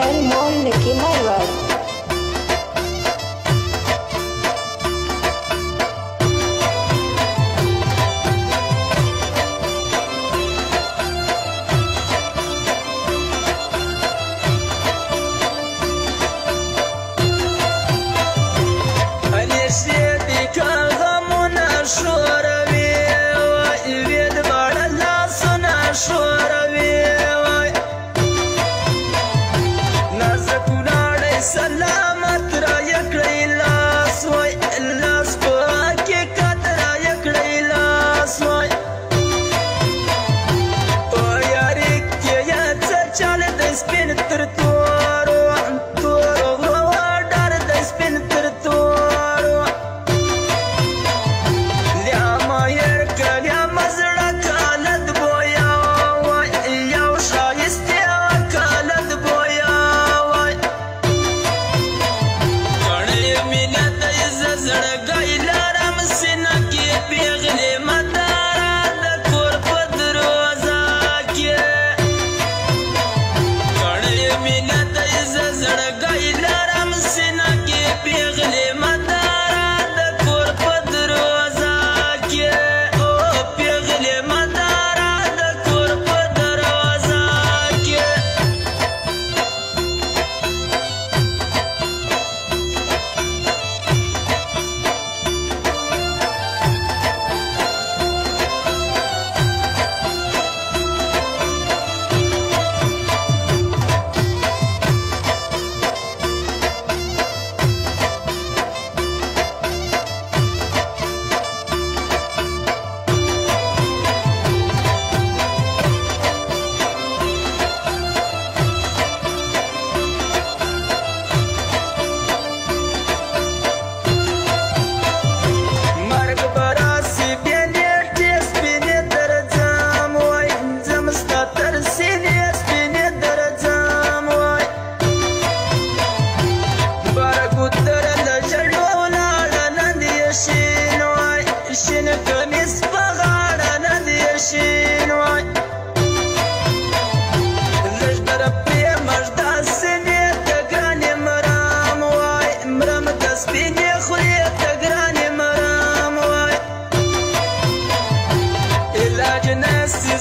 Royal Mall, Nikki Marwar. سلامت را یکړی لاس وای لاس په حقیقت را یکړی لاس وای په یاري کې یا څه چل د سپین تر تورو تورو ډار د سپین تر تورو لیا ما ير کلیا مزړه کالد بویا وای یو شایسته کالد بویا زړګی لرم سینه کې پیغلې مداره د کور په دروازه کې کړې مینه دی زړګی لرم سینه کې پیغلې مداره د کور په دروازه کې او پیغلې مداره د کور په دروازه کې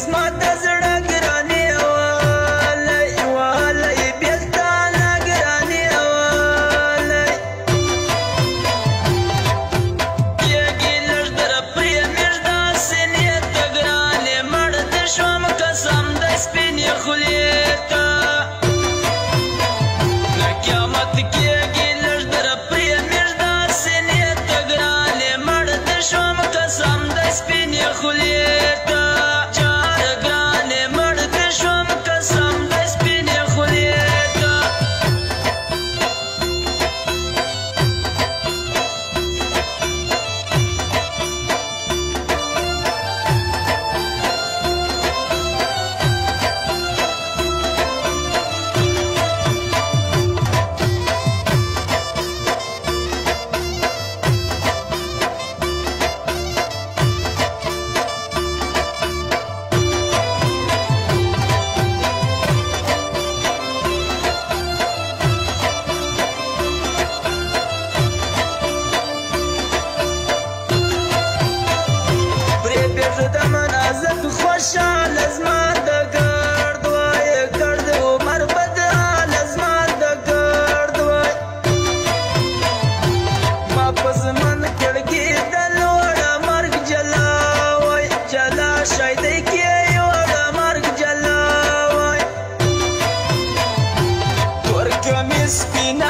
زما د زړه ګرانې والی والی بېلتانه ګرانې والی کېږي لږ دره پرې مېږ داسې نیت ته ګرانې مړ دې شوم قسم د سپینې خولې ته نه قیامت کېږي لږ دره پرې مېږ داسې نیت ته ګرانې مړ دې شوم قسم د سپینې خولې ته خوشحاله زما د ګرد وای ګرد عمر بدحاله زما د ګرد وای ما په زمن کړکې د لوړه مرګ جلا وای جلا شایدی کې یوړه مرګ جلا وای تور کمیس سپینه